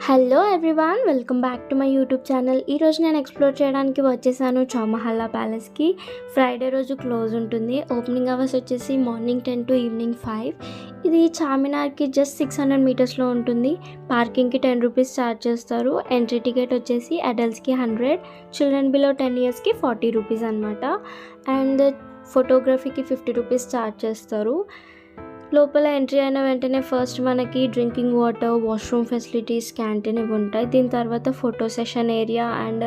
Hello everyone, welcome back to my YouTube channel. ఈరోజు నేను explore చేయడానికి వచ్చేసాను చౌమహల్లా ప్యాలెస్కి. ఫ్రైడే రోజు క్లోజ్ ఉంటుంది. ఓపెనింగ్ అవర్స్ వచ్చేసి మార్నింగ్ 10 to ఈవినింగ్ 5. ఇది చార్మినార్కి జస్ట్ 600 మీటర్స్లో ఉంటుంది. పార్కింగ్కి 10 రూపీస్ ఛార్జ్ చేస్తారు. ఎంట్రీ టికెట్ వచ్చేసి అడల్ట్స్కి 100, చిల్డ్రన్ బిలో 10 ఇయర్స్కి 40 రూపీస్ అనమాట. అండ్ ఫోటోగ్రఫీకి 50 రూపీస్ ఛార్జ్ చేస్తారు. లోపల ఎంట్రీ అయిన వెంటనే ఫస్ట్ మనకి drinking water, washroom facilities, canteen ఇవి ఉంటాయి. దీని తర్వాత photo session area and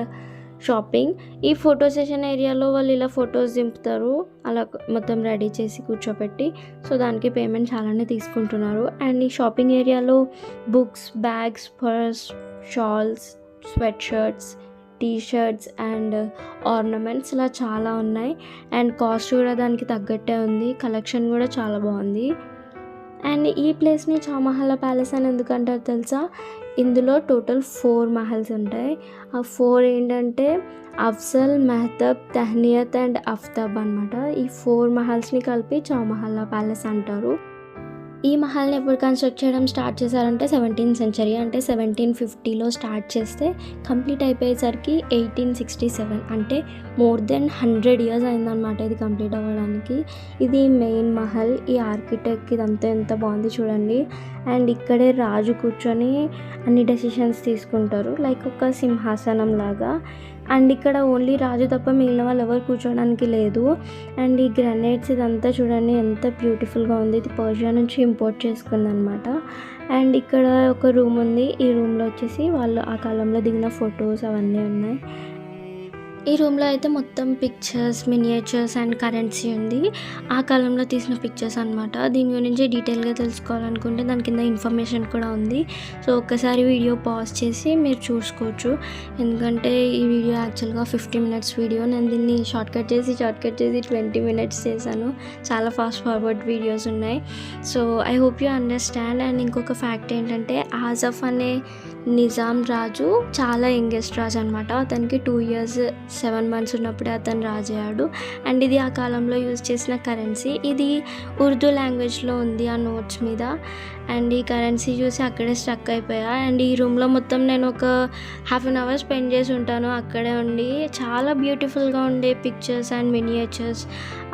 shopping. ఈ ఫోటో సెషన్ ఏరియాలో వాళ్ళు ఇలా ఫొటోస్ దింపుతారు, అలా మొత్తం రెడీ చేసి కూర్చోపెట్టి. సో దానికి పేమెంట్ చాలానే తీసుకుంటున్నారు. అండ్ ఈ షాపింగ్ ఏరియాలో books, bags, purse, shawls, sweat shirts, T shirts and ornaments ఇలా చాలా ఉన్నాయి. అండ్ కాస్ట్ కూడా దానికి తగ్గట్టే ఉంది. కలెక్షన్ కూడా చాలా బాగుంది. అండ్ ఈ ప్లేస్ని చౌమహల్లా ప్యాలెస్ అని ఎందుకంటారు తెలుసా? ఇందులో టోటల్ 4 మహల్స్ ఉంటాయి. ఆ 4 ఏంటంటే అఫ్జల్, మెహతబ్, తెహ్నియత్ అండ్ అఫ్తాబ్ అనమాట. ఈ 4 మహల్స్ని కలిపి చౌమహల్లా ప్యాలెస్ అంటారు. ఈ మహల్ని ఎప్పుడు కన్స్ట్రక్ట్ చేయడం స్టార్ట్ చేశారంటే 17th century, అంటే 1750లో స్టార్ట్ చేస్తే కంప్లీట్ అయిపోయేసరికి 1867, అంటే మోర్ దెన్ 100 years అయిందనమాట ఇది కంప్లీట్ అవ్వడానికి. ఇది మెయిన్ మహల్. ఈ ఆర్కిటెక్ట్ ఇదంతా ఎంత బాగుంది చూడండి. అండ్ ఇక్కడే రాజు కూర్చొని అన్ని డెసిషన్స్ తీసుకుంటారు, లైక్ ఒక సింహాసనం లాగా. అండ్ ఇక్కడ ఓన్లీ రాజు తప్ప మిగిలిన వాళ్ళు ఎవరు కూర్చోడానికి లేదు. అండ్ ఈ గ్రనైట్స్ ఇదంతా చూడండి ఎంత బ్యూటిఫుల్గా ఉంది. ఇది పర్షియా నుంచి ఇంపోర్ట్ చేసుకుంది అనమాట. అండ్ ఇక్కడ ఒక రూమ్ ఉంది. ఈ రూమ్లో వచ్చేసి వాళ్ళు ఆ కాలంలో దిగిన ఫొటోస్ అవన్నీ ఉన్నాయి. ఈ రూమ్లో అయితే మొత్తం పిక్చర్స్, మినియేచర్స్ అండ్ కరెన్సీ ఉంది. ఆ కాలంలో తీసిన పిక్చర్స్ అనమాట. దీని గురించి డీటెయిల్గా తెలుసుకోవాలనుకుంటే దాని కింద ఇన్ఫర్మేషన్ కూడా ఉంది. సో ఒక్కసారి వీడియో పాజ్ చేసి మీరు చూసుకోవచ్చు. ఎందుకంటే ఈ వీడియో యాక్చువల్గా 50 minutes వీడియో. నేను దీన్ని షార్ట్ కట్ చేసి 20 minutes చేశాను. చాలా ఫాస్ట్ ఫార్వర్డ్ వీడియోస్ ఉన్నాయి. So I hope you understand. And ఇంకొక ఫ్యాక్ట్ ఏంటంటే ఆజఫ్ అనే నిజాం రాజు చాలా యంగెస్ట్ రాజు అనమాట. అతనికి 2 years 7 months ఉన్నప్పుడే అతను రాజయ్యాడు. అండ్ ఇది ఆ కాలంలో యూజ్ చేసిన కరెన్సీ. ఇది ఉర్దూ లాంగ్వేజ్లో ఉంది ఆ నోట్స్ మీద. అండ్ ఈ కరెన్సీ చూసి అక్కడే స్ట్రక్ అయిపోయా. అండ్ ఈ రూమ్లో మొత్తం నేను ఒక ½ an hour స్పెండ్ చేసి ఉంటాను అక్కడే ఉండి. చాలా బ్యూటిఫుల్గా ఉండే పిక్చర్స్ అండ్ మినియేచర్స్.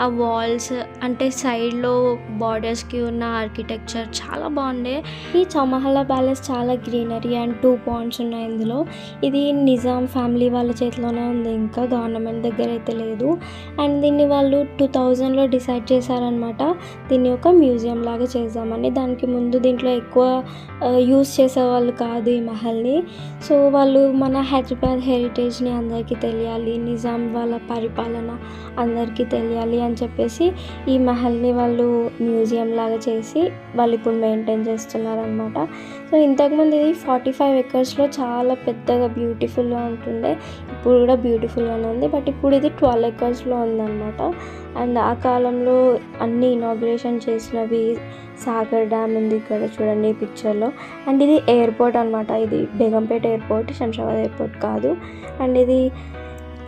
ఆ వాల్స్ అంటే సైడ్లో బార్డర్స్కి ఉన్న ఆర్కిటెక్చర్ చాలా బాగుండే. ఈ చౌమహల్లా ప్యాలెస్ చాలా గ్రీనరీ అండ్ 2 ponds ఉన్నాయి ఇందులో. ఇది నిజాం ఫ్యామిలీ వాళ్ళ చేతిలోనే ఉంది, ఇంకా గవర్నమెంట్ దగ్గర అయితే లేదు. అండ్ దీన్ని వాళ్ళు 2000లో డిసైడ్ చేశారనమాట, దీన్ని ఒక మ్యూజియం లాగా చేద్దామని. దానికి ముందు దీంట్లో ఎక్కువ యూస్ చేసేవాళ్ళు కాదు ఈ మహల్ని. సో వాళ్ళు మన హైదరాబాద్ హెరిటేజ్ని అందరికీ తెలియాలి, నిజాం వాళ్ళ పరిపాలన అందరికీ తెలియాలి అని చెప్పేసి ఈ మహల్ని వాళ్ళు మ్యూజియం లాగా చేసి వాళ్ళు ఇప్పుడు మెయింటైన్ చేస్తున్నారనమాట. సో ఇంతకుముందు ఇది 45 acresలో చాలా పెద్దగా బ్యూటిఫుల్గా ఉంటుండే. ఇప్పుడు కూడా బ్యూటిఫుల్గానే ఉంది, బట్ ఇప్పుడు ఇది 12 acresలో ఉందన్నమాట. అండ్ ఆ కాలంలో అన్ని ఇనాగ్రేషన్ చేసినవి. సాగర్ డ్యామ్ ఉంది ఇక్కడ చూడండి ఈ పిక్చర్లో. అండ్ ఇది ఎయిర్పోర్ట్ అనమాట. ఇది బేగంపేట ఎయిర్పోర్ట్, శంషాబాద్ ఎయిర్పోర్ట్ కాదు. అండ్ ఇది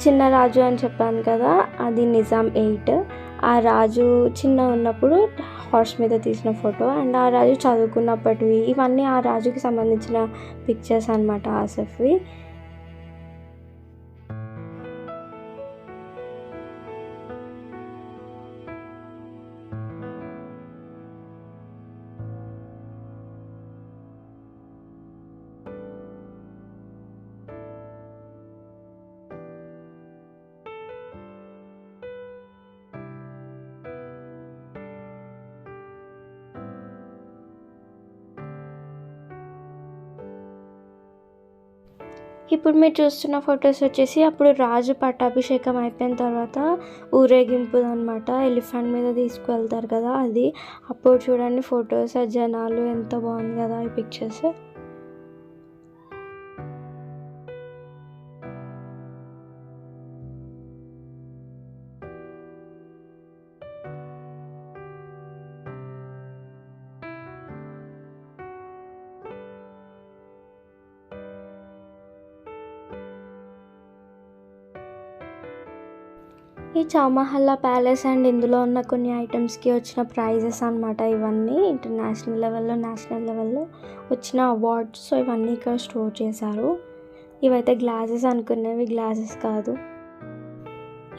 చిన్న రాజు అని చెప్పాను కదా, అది నిజాం 8. ఆ రాజు చిన్న ఉన్నప్పుడు హార్స్ మీద తీసిన ఫోటో. అండ్ ఆ రాజు చదువుకున్నప్పటివి ఇవన్నీ ఆ రాజుకి సంబంధించిన పిక్చర్స్ అనమాట ఆసఫ్వి. ఇప్పుడు మీరు చూస్తున్న ఫొటోస్ వచ్చేసి అప్పుడు రాజు పట్టాభిషేకం అయిపోయిన తర్వాత ఊరేగింపు అనమాట. ఎలిఫెంట్ మీద తీసుకువెళ్తారు కదా అది. అప్పుడు చూడండి ఫొటోస్, ఆ జనాలు ఎంత బాగుంది కదా ఈ పిక్చర్స్. ఈ చౌమహల్లా ప్యాలెస్ అండ్ ఇందులో ఉన్న కొన్ని ఐటమ్స్కి వచ్చిన ప్రైజెస్ అనమాట ఇవన్నీ. ఇంటర్నేషనల్ లెవెల్లో, నేషనల్ లెవెల్లో వచ్చిన అవార్డ్స్. సో ఇవన్నీ ఇక్కడ స్టోర్ చేశారు. ఇవైతే గ్లాసెస్ అనుకునేవి, గ్లాసెస్ కాదు.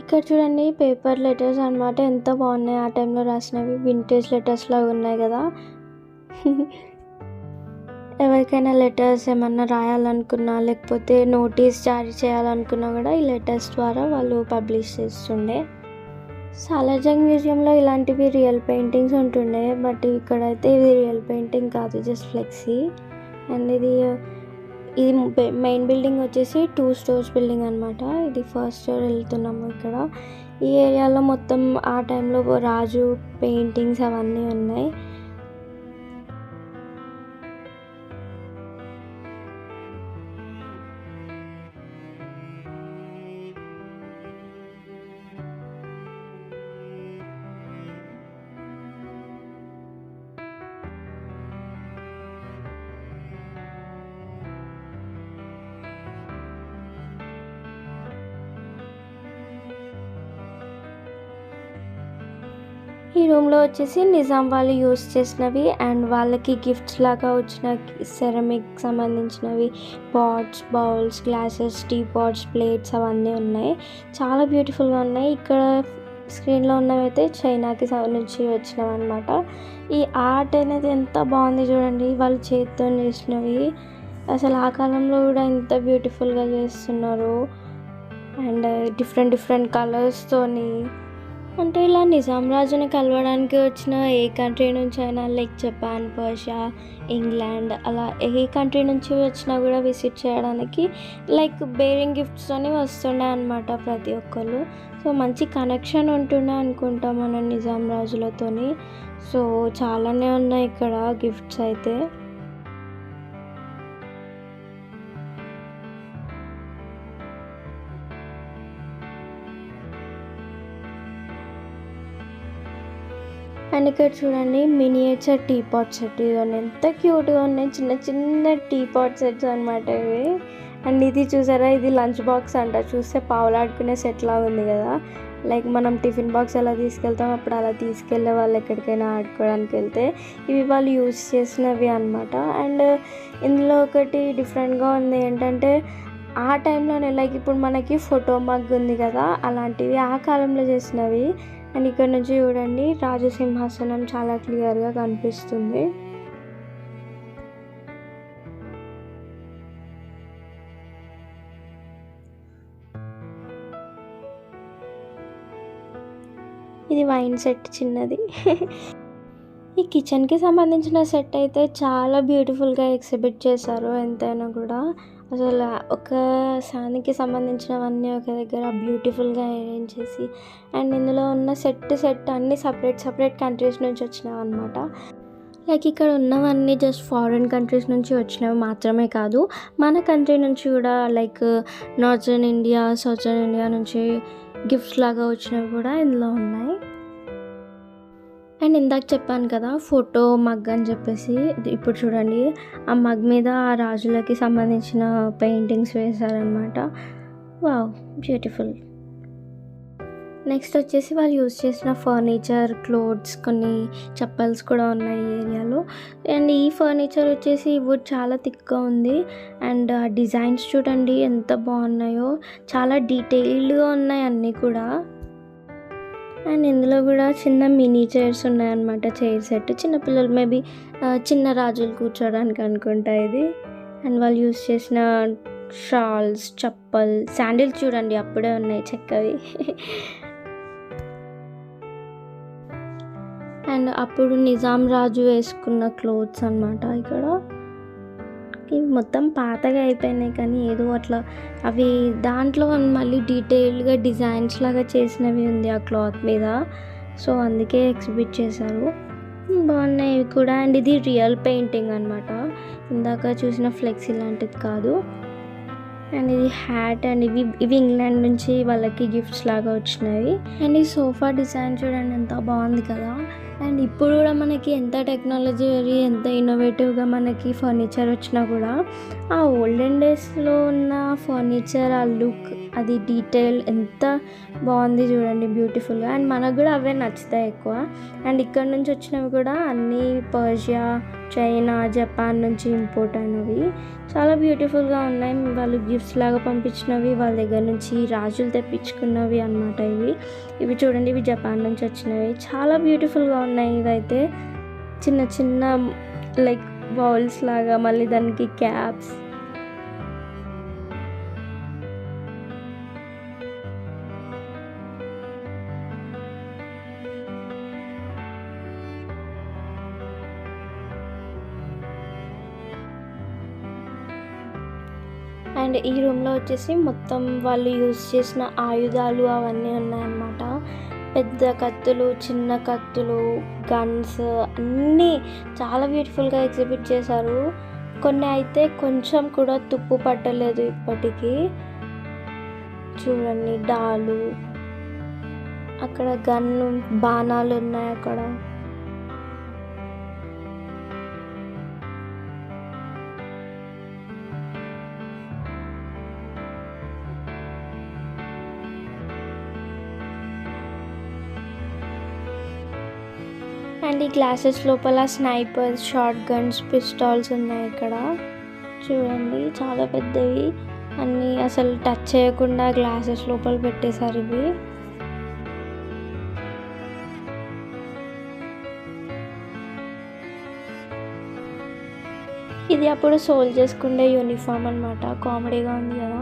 ఇక్కడ చూడండి పేపర్ లెటర్స్ అనమాట, ఎంత బాగున్నాయి. ఆ టైంలో రాసినవి వింటేజ్ లెటర్స్ లాగా ఉన్నాయి కదా. ఎవరికైనా లెటర్స్ ఏమన్నా రాయాలనుకున్నా, లేకపోతే నోటీస్ జారీ చేయాలనుకున్నా కూడా ఈ లెటర్స్ ద్వారా వాళ్ళు పబ్లిష్ చేస్తుండే. సాలార్జంగ్ మ్యూజియంలో ఇలాంటివి రియల్ పెయింటింగ్స్ ఉంటుండే, బట్ ఇక్కడైతే ఇది రియల్ పెయింటింగ్ కాదు, జస్ట్ ఫ్లెక్సీ. అండ్ ఇది మెయిన్ బిల్డింగ్ వచ్చేసి 2 స్టోర్స్ బిల్డింగ్ అనమాట. ఇది ఫస్ట్ స్టోర్ వెళ్తున్నాము. ఇక్కడ ఈ ఏరియాలో మొత్తం ఆ టైంలో రాజు పెయింటింగ్స్ అవన్నీ ఉన్నాయి. ఈ రూమ్లో వచ్చేసి నిజాం వాళ్ళు యూస్ చేసినవి అండ్ వాళ్ళకి గిఫ్ట్స్ లాగా వచ్చిన సెరమిక్ సంబంధించినవి pots, bowls, glasses, tea pots, plates అవన్నీ ఉన్నాయి. చాలా బ్యూటిఫుల్గా ఉన్నాయి. ఇక్కడ స్క్రీన్లో ఉన్నవైతే చైనాకి నుంచి వచ్చినవి అనమాట. ఈ ఆర్ట్ అనేది ఎంత బాగుంది చూడండి, వాళ్ళు చేతితో చేసినవి. అసలు ఆ కాలంలో కూడా ఎంత బ్యూటిఫుల్గా చేస్తున్నారు. అండ్ డిఫరెంట్ కలర్స్తోని. అంటే ఇలా నిజాం రాజుని కలవడానికి వచ్చిన ఏ కంట్రీ నుంచి అయినా, లైక్ జపాన్, పర్షియా, ఇంగ్లాండ్, అలా ఏ కంట్రీ నుంచి వచ్చినా కూడా విజిట్ చేయడానికి లైక్ బేరింగ్ గిఫ్ట్స్తోని వస్తుండే అనమాట ప్రతి ఒక్కళ్ళు. సో మంచి కనెక్షన్ ఉంటుండే అనుకుంటా మన నిజాం రాజులతోని. సో చాలానే ఉన్నాయి ఇక్కడ గిఫ్ట్స్ అయితే. అండ్ ఇక్కడ చూడండి మినియేచర్ టీ పాట్ సెట్. ఇవన్నీ ఎంత క్యూట్గా ఉన్నాయి, చిన్న టీ పాట్ సెట్స్ అనమాట ఇవి. అండ్ ఇది చూసారా, ఇది లంచ్ బాక్స్ అంట. చూస్తే పావులాడుకునే సెట్ లాగా ఉంది కదా. లైక్ మనం టిఫిన్ బాక్స్ ఎలా తీసుకెళ్తాం, అప్పుడు అలా తీసుకెళ్ళే వాళ్ళు ఎక్కడికైనా ఆడుకోవడానికి వెళ్తే ఇవి వాళ్ళు యూజ్ చేసినవి అనమాట. అండ్ ఇందులో ఒకటి డిఫరెంట్గా ఉంది ఏంటంటే, ఆ టైంలోనే లైక్ ఇప్పుడు మనకి ఫోటో మగ్ ఉంది కదా, అలాంటివి ఆ కాలంలో చేసినవి. అండ్ ఇక్కడ నుంచి చూడండి రాజసింహాసనం చాలా క్లియర్గా కనిపిస్తుంది. ఇది వైన్ సెట్ చిన్నది. ఈ కిచెన్కి సంబంధించిన సెట్ అయితే చాలా బ్యూటిఫుల్గా ఎగ్జిబిట్ చేశారు. ఎంతైనా కూడా అసలు ఒక సానికి సంబంధించినవన్నీ ఒక దగ్గర బ్యూటిఫుల్గా అరేంజ్ చేసి, అండ్ ఇందులో ఉన్న సెట్ అన్నీ సపరేట్ కంట్రీస్ నుంచి వచ్చినవి అనమాట. లైక్ ఇక్కడ ఉన్నవన్నీ జస్ట్ ఫారిన్ కంట్రీస్ నుంచి వచ్చినవి మాత్రమే కాదు, మన కంట్రీ నుంచి కూడా like northern India, southern India నుంచి గిఫ్ట్స్ లాగా వచ్చినవి కూడా ఇందులో ఉన్నాయి. అండ్ ఇందాక చెప్పాను కదా ఫోటో మగ్ అని చెప్పేసి, ఇప్పుడు చూడండి ఆ మగ్ మీద ఆ రాజులకి సంబంధించిన పెయింటింగ్స్ వేశారనమాట. Wow, beautiful. నెక్స్ట్ వచ్చేసి వాళ్ళు యూజ్ చేసిన ఫర్నిచర్, క్లోత్స్, కొన్ని చెప్పల్స్ కూడా ఉన్నాయి ఈ ఏరియాలో. అండ్ ఈ ఫర్నిచర్ వచ్చేసి వుడ్ చాలా థిక్గా ఉంది. అండ్ ఆ డిజైన్స్ చూడండి ఎంత బాగున్నాయో, చాలా డీటెయిల్డ్గా ఉన్నాయి అన్నీ కూడా. అండ్ ఇందులో కూడా చిన్న మినీ చైర్స్ ఉన్నాయన్నమాట, చైర్ సెట్. చిన్నపిల్లలు మేబీ చిన్న రాజులు కూర్చోడానికి అనుకుంటా ఇది. అండ్ వాళ్ళు యూజ్ చేసిన షాల్స్, చప్పల్, శాండిల్స్ చూడండి అప్పుడే ఉన్నాయి చెక్కవి. అండ్ అప్పుడు నిజాం రాజు వేసుకున్న క్లోత్స్ అన్నమాట. ఇక్కడ ఇవి మొత్తం పాతగా అయిపోయినాయి, కానీ ఏదో అట్లా అవి దాంట్లో మళ్ళీ డీటెయిల్డ్గా డిజైన్స్ లాగా చేసినవి ఉంది ఆ క్లాత్ మీద. సో అందుకే ఎగ్జిబిట్ చేశారు. బాగున్నాయి ఇవి కూడా. అండ్ ఇది రియల్ పెయింటింగ్ అనమాట, ఇందాక చూసిన ఫ్లెక్సీ లాంటిది కాదు. అండ్ ఇది హ్యాట్. అండ్ ఇవి ఇంగ్లాండ్ నుంచి వాళ్ళకి గిఫ్ట్స్ లాగా వచ్చినవి. అండ్ ఈ సోఫా డిజైన్ చూడండి ఎంత బాగుంది కదా. అండ్ ఇప్పుడు కూడా మనకి ఎంత టెక్నాలజీ ఎంత ఇన్నోవేటివ్గా మనకి ఫర్నిచర్ వచ్చినా కూడా ఆ ఓల్డెన్ డేస్లో ఉన్న ఫర్నిచర్ ఆ లుక్ అది డీటెయిల్ ఎంత బాగుంది చూడండి, బ్యూటిఫుల్గా. అండ్ మనకు కూడా అవే నచ్చుతాయి ఎక్కువ. అండ్ ఇక్కడ నుంచి వచ్చినవి కూడా అన్నీ పర్షియా, చైనా, జపాన్ నుంచి ఇంపోర్ట్ అయినవి. చాలా బ్యూటిఫుల్గా ఉన్నాయి. వాళ్ళు గిఫ్ట్స్ లాగా పంపించినవి, వాళ్ళ దగ్గర నుంచి రాజులు తెప్పించుకున్నవి అన్నమాట. ఇవి చూడండి, ఇవి జపాన్ నుంచి వచ్చినవి. చాలా బ్యూటిఫుల్గా ఉన్నాయి. ఇవైతే చిన్న చిన్న లైక్ బౌల్స్ లాగా, మళ్ళీ దానికి క్యాప్స్. అండ్ ఈ రూమ్లో వచ్చేసి మొత్తం వాళ్ళు యూజ్ చేసిన ఆయుధాలు అవన్నీ ఉన్నాయన్నమాట. పెద్ద కత్తులు, చిన్న కత్తులు, గన్స్ అన్నీ చాలా బ్యూటిఫుల్గా ఎగ్జిబిట్ చేశారు. కొన్ని అయితే కొంచెం కూడా తుప్పు పట్టలేదు ఇప్పటికీ. చూడండి, డాలు, అక్కడ గన్ను, బాణాలు ఉన్నాయి అక్కడ. అండ్ ఈ గ్లాసెస్ లోపల స్నైపర్స్, షార్ట్ గన్స్, పిస్టాల్స్ ఉన్నాయి ఇక్కడ. చూడండి, చాలా పెద్దవి అన్నీ అసలు టచ్ చేయకుండా గ్లాసెస్ లోపల పెట్టేశారు ఇవి. ఇది అప్పుడు సోల్జర్స్కి ఉండే యూనిఫామ్ అనమాట. కామెడీగా ఉంది కదా.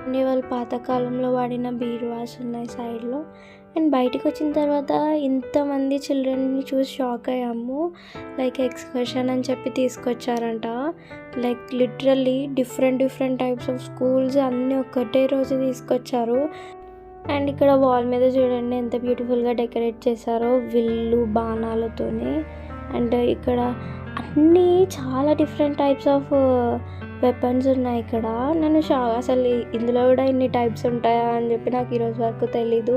అన్నీ వాళ్ళు పాతకాలంలో వాడిన బీరువాస్ ఉన్నాయి సైడ్లో. అండ్ బయటికి వచ్చిన తర్వాత ఇంతమంది చిల్డ్రన్ని చూసి షాక్ అయ్యాము. లైక్ ఎక్స్కర్షన్ అని చెప్పి తీసుకొచ్చారంట. Like literally different types of schools అన్నీ ఒక్కటే రోజు తీసుకొచ్చారు. అండ్ ఇక్కడ వాల్ మీద చూడండి ఎంత బ్యూటిఫుల్గా డెకరేట్ చేశారో విల్లు, బాణాలతోని. అండ్ ఇక్కడ అన్నీ చాలా డిఫరెంట్ టైప్స్ ఆఫ్ వెపన్స్ ఉన్నాయి ఇక్కడ. నేను అసలు ఇందులో కూడా ఇన్ని టైప్స్ ఉంటాయా అని చెప్పి నాకు ఈరోజు వరకు తెలీదు.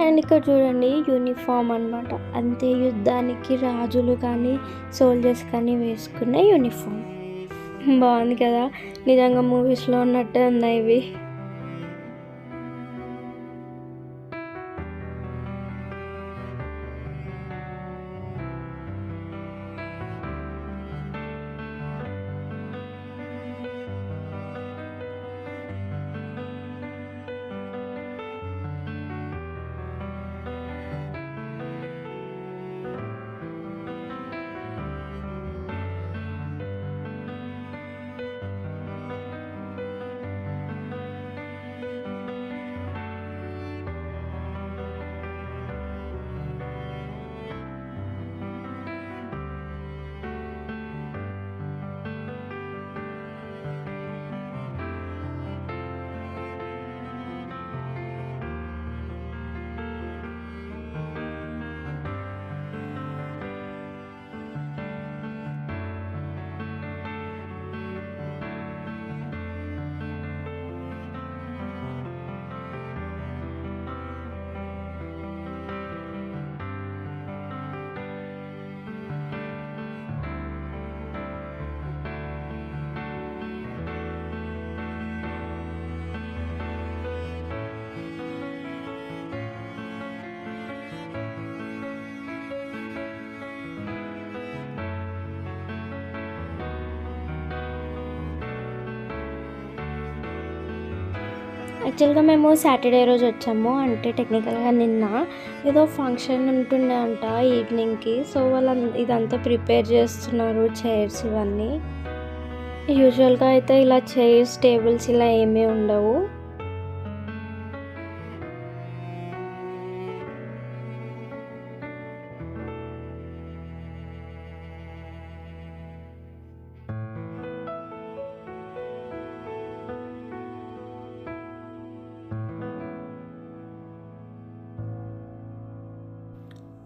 అండ్ ఇక్కడ చూడండి యూనిఫామ్ అనమాట. అంతే, యుద్ధానికి రాజులు కానీ సోల్జర్స్ కానీ వేసుకునే యూనిఫామ్. బాగుంది కదా, నిజంగా మూవీస్లో ఉన్నట్టే ఉన్నాయి ఇవి. యాక్చువల్గా మేము సాటర్డే రోజు వచ్చాము, అంటే టెక్నికల్గా నిన్న ఏదో ఫంక్షన్ ఉంటుండే అంట ఈవినింగ్కి. సో వాళ్ళు ఇదంతా ప్రిపేర్ చేస్తున్నారు, చైర్స్ ఇవన్నీ. యూజువల్గా అయితే ఇలా చైర్స్ టేబుల్స్ ఇలా ఏమీ ఉండవు.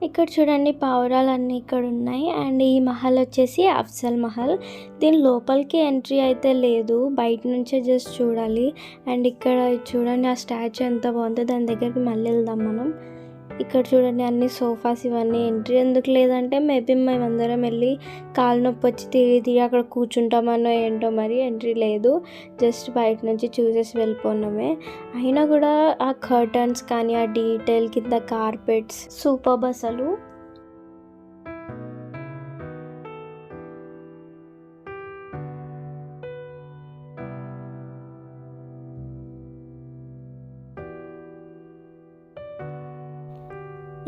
ఇక్కడ చూడండి పావురాలన్నీ ఇక్కడ ఉన్నాయి. అండ్ ఈ మహల్ వచ్చేసి అఫ్జల్ మహల్. దీని లోపలికి ఎంట్రీ అయితే లేదు, బయట నుంచే జస్ట్ చూడాలి. అండ్ ఇక్కడ చూడండి ఆ స్టాచ్యూ ఎంత బాగుందో, దాని దగ్గరికి మళ్ళీ వెళ్దాం మనం. ఇక్కడ చూడండి అన్ని సోఫాస్ ఇవన్నీ. ఎంట్రీ ఎందుకు లేదంటే మేబీ మేమందరం వెళ్ళి కాలు నొప్పి వచ్చి తిరిగి అక్కడ కూర్చుంటామనో ఏంటో, మరి ఎంట్రీ లేదు. జస్ట్ బయట నుంచి చూసేసి వెళ్ళిపోయినామే. అయినా కూడా ఆ కర్టన్స్ కానీ ఆ డీటెయిల్ కింద కార్పెట్స్ సూపర్బ్ అసలు.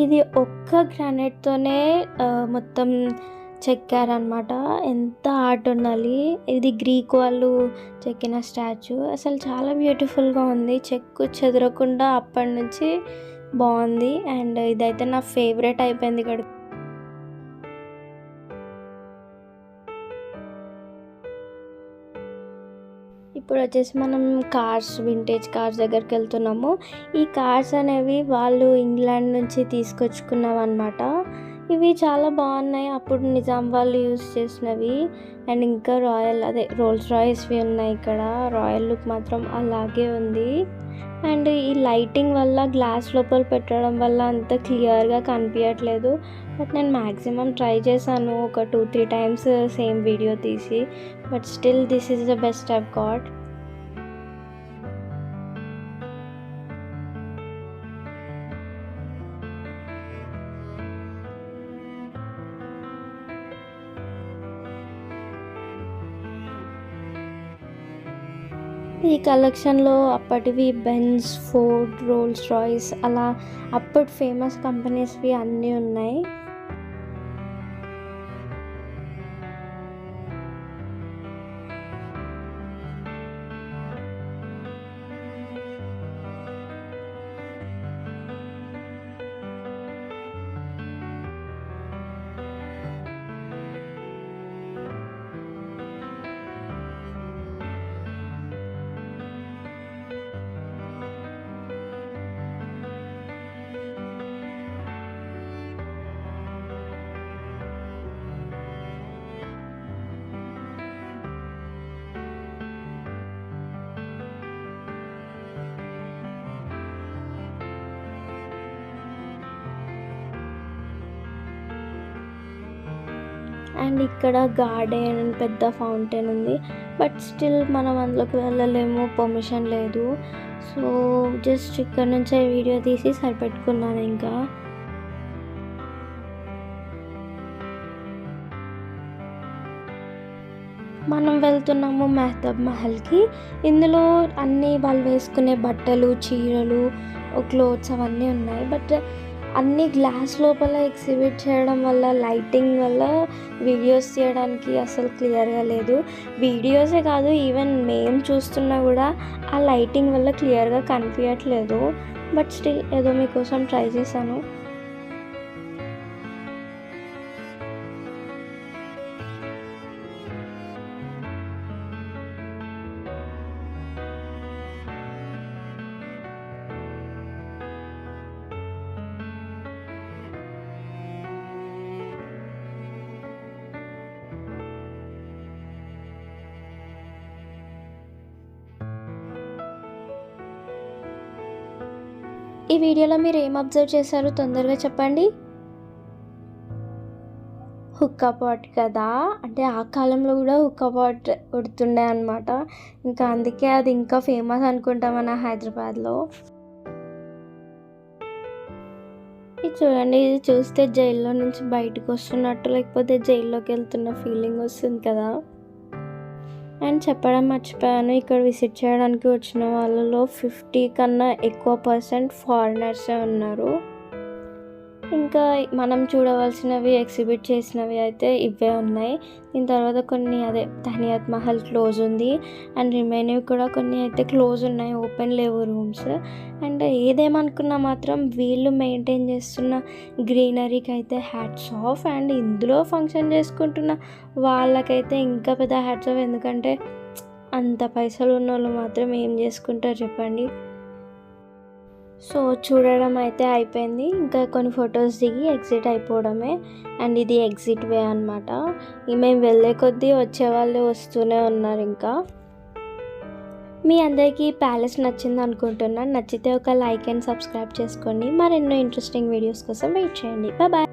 ఇది ఒక్క గ్రానైట్తోనే మొత్తం చెక్కారనమాట. ఎంత ఆర్ట్ ఉండాలి. ఇది గ్రీక్ వాళ్ళు చెక్కిన స్టాచ్యూ. అసలు చాలా బ్యూటిఫుల్గా ఉంది, చెక్కు చెదరకుండా అప్పటి నుంచి బాగుంది. అండ్ ఇదైతే నా ఫేవరెట్ అయిపోయింది ఇక్కడ. ఇప్పుడు వచ్చేసి మనం కార్స్, వింటేజ్ కార్స్ దగ్గరికి వెళ్తున్నాము. ఈ కార్స్ అనేవి వాళ్ళు ఇంగ్లాండ్ నుంచి తీసుకొచ్చుకున్నవి అనమాట. ఇవి చాలా బాగున్నాయి, అప్పుడు నిజాం వాళ్ళు యూజ్ చేసినవి. అండ్ ఇంకా రాయల్ అదే రోల్స్ రాయిస్వి ఉన్నాయి ఇక్కడ. రాయల్ లుక్ మాత్రం అలాగే ఉంది. అండ్ ఈ లైటింగ్ వల్ల గ్లాస్ లోపల పెట్టడం వల్ల అంత క్లియర్గా కనిపించట్లేదు. బట్ నేను మ్యాక్సిమం ట్రై చేశాను ఒక 2-3 టైమ్స్ సేమ్ వీడియో తీసి. But still this is the best I've got. ఈ కలెక్షన్లో అప్పటివి బెంజ్, ఫోర్డ్, రోల్స్ రాయిస్ అలా అప్పటి ఫేమస్ కంపెనీస్వి అన్నీ ఉన్నాయి. అండ్ ఇక్కడ గార్డెన్, పెద్ద ఫౌంటైన్ ఉంది. బట్ స్టిల్ మనం అందులోకి వెళ్ళలేము, పర్మిషన్ లేదు. సో జస్ట్ ఇక్కడ నుంచే వీడియో తీసి సరిపెట్టుకున్నాను. ఇంకా మనం వెళ్తున్నాము మెహతాబ్ మహల్కి. ఇందులో అన్నీ వాళ్ళు వేసుకునే బట్టలు, చీరలు, క్లోత్స్ అవన్నీ ఉన్నాయి. బట్ అన్ని గ్లాస్ లోపల ఎగ్జిబిట్ చేయడం వల్ల, లైటింగ్ వల్ల వీడియోస్ తీయడానికి అసలు క్లియర్గా లేదు. వీడియోసే కాదు, ఈవెన్ మేము చూస్తున్నా కూడా ఆ లైటింగ్ వల్ల క్లియర్గా కనిపించట్లేదు. బట్ స్టిల్ ఏదో మీకోసం ట్రై చేశాను. ఈ వీడియోలో మీరు ఏం అబ్జర్వ్ చేశారో తొందరగా చెప్పండి. హుక్కా పాట్ కదా, అంటే ఆ కాలంలో కూడా హుక్కా పాట్ ఉడుతుండే అనమాట. ఇంకా అందుకే అది ఇంకా ఫేమస్ అనుకుంటా మన హైదరాబాద్లో. ఇది చూడండి, ఇది చూస్తే జైల్లో నుంచి బయటకు వస్తున్నట్టు, లేకపోతే జైల్లోకి వెళ్తున్న ఫీలింగ్ వస్తుంది కదా. అండ్ చెప్పడం మర్చిపోయాను, ఇక్కడ విజిట్ చేయడానికి వచ్చిన వాళ్ళలో 50 కన్నా ఎక్కువ పర్సెంట్ ఫారినర్సే ఉన్నారు. ఇంకా మనం చూడవలసినవి ఎగ్జిబిట్ చేసినవి అయితే ఇవే ఉన్నాయి. దీని తర్వాత కొన్ని తహనియత్ మహల్ క్లోజ్ ఉంది అండ్ రిమైనివ్ కూడా కొన్ని అయితే క్లోజ్ ఉన్నాయి, ఓపెన్ లేవు రూమ్స్. అండ్ ఏదేమనుకున్నా మాత్రం వీళ్ళు మెయింటైన్ చేస్తున్న గ్రీనరీకి అయితే హ్యాట్స్ ఆఫ్. అండ్ ఇందులో ఫంక్షన్ చేసుకుంటున్న వాళ్ళకైతే ఇంకా పెద్ద హ్యాట్స్ ఆఫ్, ఎందుకంటే అంత పైసలు ఉన్న వాళ్ళు మాత్రం ఏం చేసుకుంటారు చెప్పండి. సో చూడడం అయితే అయిపోయింది, ఇంకా కొన్ని ఫొటోస్ దిగి ఎగ్జిట్ అయిపోవడమే. అండ్ ఇది ఎగ్జిట్ వే అనమాట. మేము వెళ్ళే కొద్దీ వచ్చేవాళ్ళు వస్తూనే ఉన్నారు. ఇంకా మీ అందరికీ ప్యాలెస్ నచ్చింది అనుకుంటున్నాను. నచ్చితే ఒక లైక్ అండ్ సబ్స్క్రైబ్ చేసుకోండి. మరెన్నో ఇంట్రెస్టింగ్ వీడియోస్ కోసం వెయిట్ చేయండి. బాయ్.